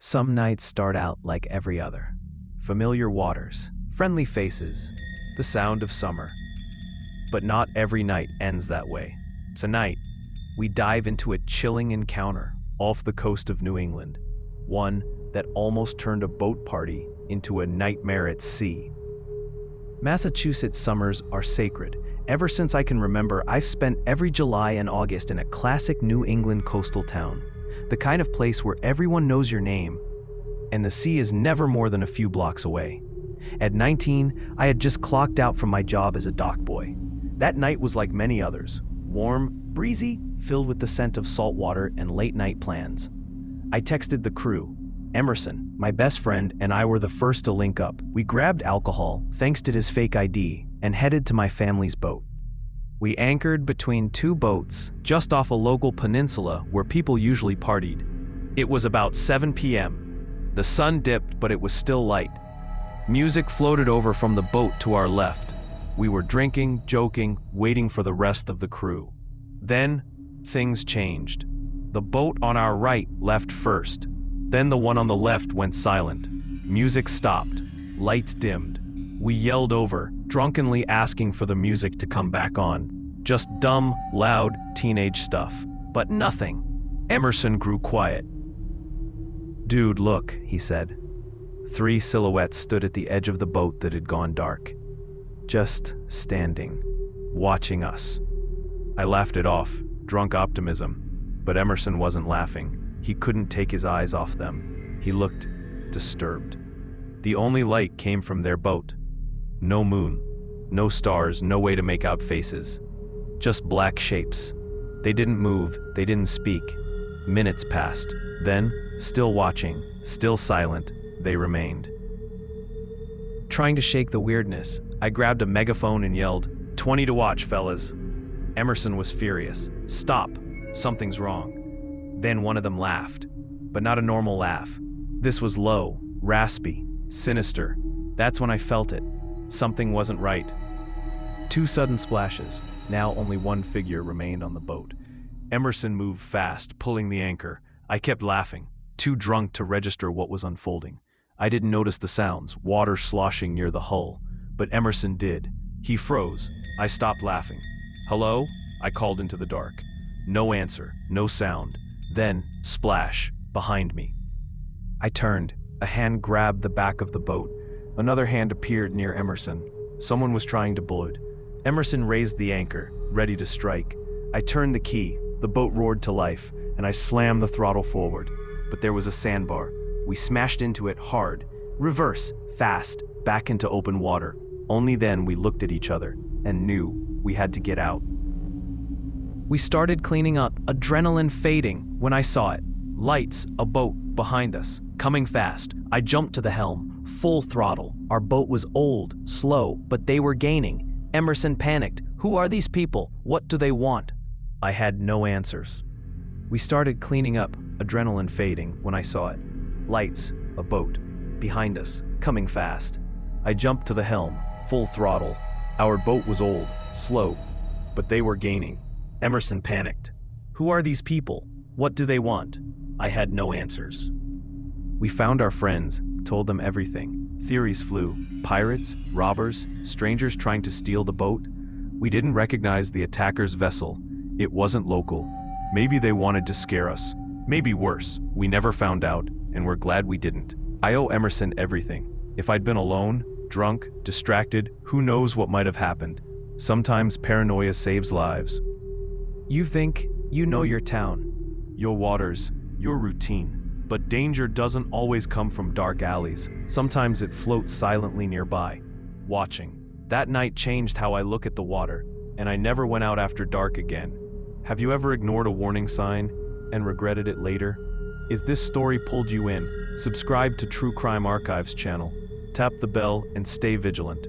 Some nights start out like every other. Familiar waters, friendly faces, the sound of summer. But not every night ends that way. Tonight, we dive into a chilling encounter off the coast of New England, one that almost turned a boat party into a nightmare at sea. Massachusetts summers are sacred. Ever since I can remember, I've spent every July and August in a classic New England coastal town, the kind of place where everyone knows your name, and the sea is never more than a few blocks away. At 19, I had just clocked out from my job as a dock boy. That night was like many others, warm, breezy, filled with the scent of salt water and late-night plans. I texted the crew. Emerson, my best friend, and I were the first to link up. We grabbed alcohol, thanks to his fake ID, and headed to my family's boat. We anchored between two boats, just off a local peninsula where people usually partied. It was about 7 p.m. The sun dipped, but it was still light. Music floated over from the boat to our left. We were drinking, joking, waiting for the rest of the crew. Then, things changed. The boat on our right left first. Then the one on the left went silent. Music stopped. Lights dimmed. We yelled over, drunkenly asking for the music to come back on. Just dumb, loud, teenage stuff. But nothing. Emerson grew quiet. "Dude, look," he said. 3 silhouettes stood at the edge of the boat that had gone dark. Just standing, watching us. I laughed it off, drunk optimism. But Emerson wasn't laughing. He couldn't take his eyes off them. He looked disturbed. The only light came from their boat. No moon, no stars, no way to make out faces. Just black shapes. They didn't move, they didn't speak. Minutes passed. Then, still watching, still silent, they remained. Trying to shake the weirdness, I grabbed a megaphone and yelled, "20 to watch, fellas." Emerson was furious. "Stop, something's wrong." Then one of them laughed, but not a normal laugh. This was low, raspy, sinister. That's when I felt it. Something wasn't right. 2 sudden splashes. Now only one figure remained on the boat. Emerson moved fast, pulling the anchor. I kept laughing, too drunk to register what was unfolding. I didn't notice the sounds, water sloshing near the hull, but Emerson did. He froze. I stopped laughing. "Hello?" I called into the dark. No answer, no sound. Then, splash, behind me. I turned. A hand grabbed the back of the boat. Another hand appeared near Emerson. Someone was trying to board. Emerson raised the anchor, ready to strike. I turned the key. The boat roared to life, and I slammed the throttle forward. But there was a sandbar. We smashed into it hard. Reverse, fast, back into open water. Only then we looked at each other and knew we had to get out. We started cleaning up, adrenaline fading when I saw it. Lights, a boat behind us, coming fast. I jumped to the helm, full throttle. Our boat was old, slow, but they were gaining. Emerson panicked. "Who are these people? What do they want?" I had no answers. We started cleaning up, adrenaline fading when I saw it. Lights, a boat, behind us, coming fast. I jumped to the helm, full throttle. Our boat was old, slow, but they were gaining. Emerson panicked. "Who are these people? What do they want?" I had no answers. We found our friends, told them everything. Theories flew. Pirates, robbers, strangers trying to steal the boat. We didn't recognize the attacker's vessel. It wasn't local. Maybe they wanted to scare us. Maybe worse. We never found out, and we're glad we didn't. I owe Emerson everything. If I'd been alone, drunk, distracted, who knows what might have happened. Sometimes paranoia saves lives. You think you know your town, your waters, your routine. But danger doesn't always come from dark alleys. Sometimes it floats silently nearby, watching. That night changed how I look at the water, and I never went out after dark again. Have you ever ignored a warning sign and regretted it later? If this story pulled you in, subscribe to True Crime Archives channel. Tap the bell and stay vigilant.